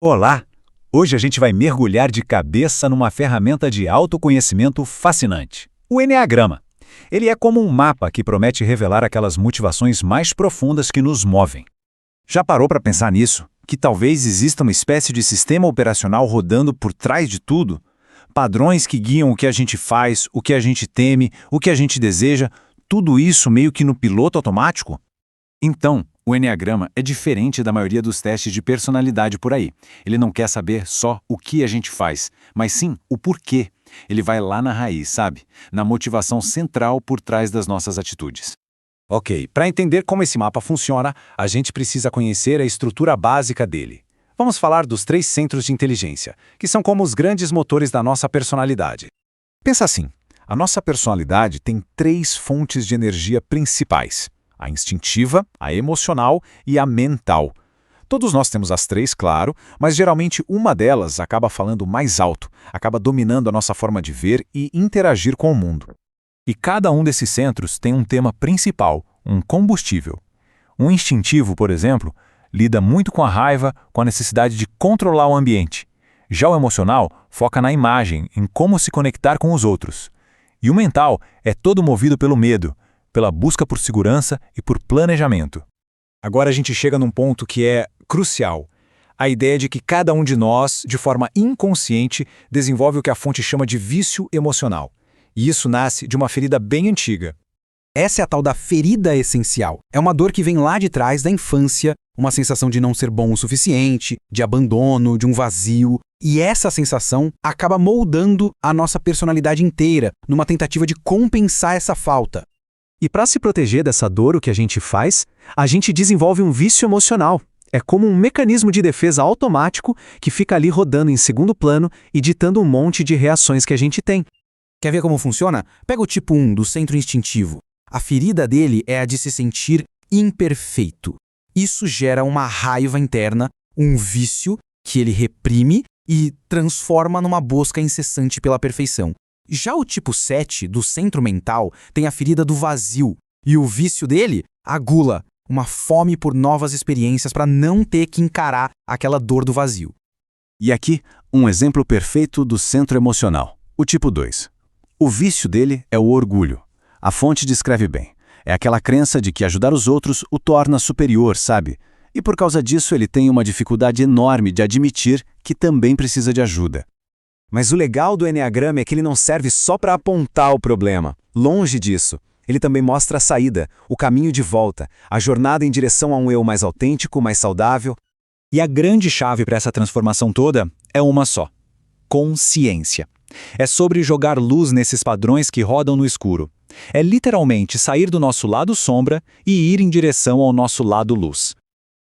Olá! Hoje a gente vai mergulhar de cabeça numa ferramenta de autoconhecimento fascinante, o Eneagrama. Ele é como um mapa que promete revelar aquelas motivações mais profundas que nos movem. Já parou para pensar nisso? Que talvez exista uma espécie de sistema operacional rodando por trás de tudo? Padrões que guiam o que a gente faz, o que a gente teme, o que a gente deseja, tudo isso meio que no piloto automático? Então, o Eneagrama é diferente da maioria dos testes de personalidade por aí. Ele não quer saber só o que a gente faz, mas sim o porquê. Ele vai lá na raiz, sabe? Na motivação central por trás das nossas atitudes. Ok, para entender como esse mapa funciona, a gente precisa conhecer a estrutura básica dele. Vamos falar dos 3 centros de inteligência, que são como os grandes motores da nossa personalidade. Pensa assim, a nossa personalidade tem 3 fontes de energia principais: a instintiva, a emocional e a mental. Todos nós temos as 3, claro, mas geralmente uma delas acaba falando mais alto, acaba dominando a nossa forma de ver e interagir com o mundo. E cada um desses centros tem um tema principal, um combustível. Um instintivo, por exemplo, lida muito com a raiva, com a necessidade de controlar o ambiente. Já o emocional foca na imagem, em como se conectar com os outros. E o mental é todo movido pelo medo, pela busca por segurança e por planejamento. Agora a gente chega num ponto que é crucial. A ideia de que cada um de nós, de forma inconsciente, desenvolve o que a fonte chama de vício emocional. E isso nasce de uma ferida bem antiga. Essa é a tal da ferida essencial. É uma dor que vem lá de trás da infância, uma sensação de não ser bom o suficiente, de abandono, de um vazio. E essa sensação acaba moldando a nossa personalidade inteira, numa tentativa de compensar essa falta. E para se proteger dessa dor, o que a gente faz? A gente desenvolve um vício emocional. É como um mecanismo de defesa automático que fica ali rodando em segundo plano e ditando um monte de reações que a gente tem. Quer ver como funciona? Pega o tipo 1 do centro instintivo. A ferida dele é a de se sentir imperfeito. Isso gera uma raiva interna, um vício que ele reprime e transforma numa busca incessante pela perfeição. Já o tipo 7, do centro mental, tem a ferida do vazio, e o vício dele, a gula, uma fome por novas experiências para não ter que encarar aquela dor do vazio. E aqui, um exemplo perfeito do centro emocional, o tipo 2. O vício dele é o orgulho. A fonte descreve bem. É aquela crença de que ajudar os outros o torna superior, sabe? E por causa disso ele tem uma dificuldade enorme de admitir que também precisa de ajuda. Mas o legal do Eneagrama é que ele não serve só para apontar o problema. Longe disso. Ele também mostra a saída, o caminho de volta, a jornada em direção a um eu mais autêntico, mais saudável. E a grande chave para essa transformação toda é uma só: consciência. É sobre jogar luz nesses padrões que rodam no escuro. É literalmente sair do nosso lado sombra e ir em direção ao nosso lado luz.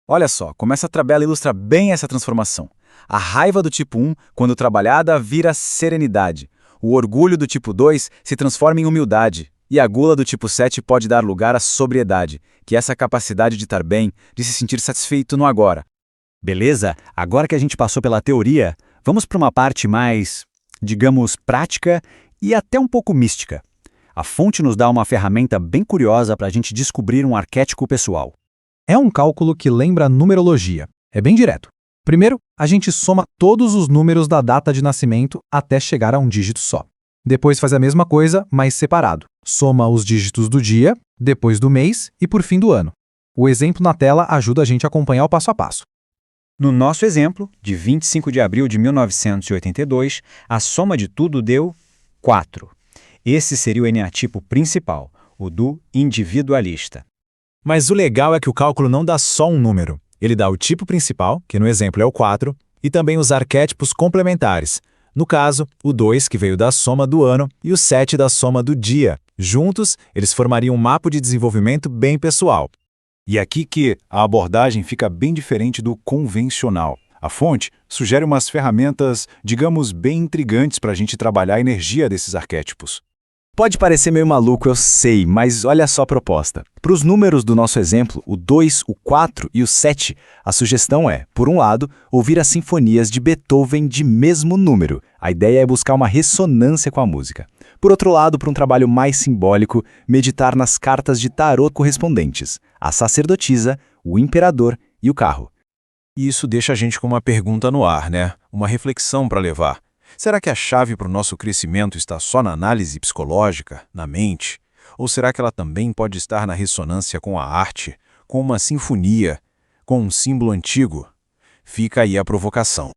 Olha só, como essa tabela ilustra bem essa transformação. A raiva do tipo 1, quando trabalhada, vira serenidade. O orgulho do tipo 2 se transforma em humildade. E a gula do tipo 7 pode dar lugar à sobriedade, que é essa capacidade de estar bem, de se sentir satisfeito no agora. Beleza? Agora que a gente passou pela teoria, vamos para uma parte mais, digamos, prática e até um pouco mística. A fonte nos dá uma ferramenta bem curiosa para a gente descobrir um arquétipo pessoal. É um cálculo que lembra a numerologia. É bem direto. Primeiro, a gente soma todos os números da data de nascimento até chegar a um dígito só. Depois faz a mesma coisa, mas separado. Soma os dígitos do dia, depois do mês e por fim do ano. O exemplo na tela ajuda a gente a acompanhar o passo a passo. No nosso exemplo, de 25 de abril de 1982, a soma de tudo deu 4. Esse seria o eneatipo principal, o do individualista. Mas o legal é que o cálculo não dá só um número. Ele dá o tipo principal, que no exemplo é o 4, e também os arquétipos complementares. No caso, o 2, que veio da soma do ano, e o 7 da soma do dia. Juntos, eles formariam um mapa de desenvolvimento bem pessoal. E aqui que a abordagem fica bem diferente do convencional. A fonte sugere umas ferramentas, digamos, bem intrigantes para a gente trabalhar a energia desses arquétipos. Pode parecer meio maluco, eu sei, mas olha só a proposta. Para os números do nosso exemplo, o 2, o 4 e o 7, a sugestão é, por um lado, ouvir as sinfonias de Beethoven de mesmo número. A ideia é buscar uma ressonância com a música. Por outro lado, para um trabalho mais simbólico, meditar nas cartas de tarô correspondentes, a sacerdotisa, o imperador e o carro. E isso deixa a gente com uma pergunta no ar, né? Uma reflexão para levar. Será que a chave para o nosso crescimento está só na análise psicológica, na mente? Ou será que ela também pode estar na ressonância com a arte, com uma sinfonia, com um símbolo antigo? Fica aí a provocação.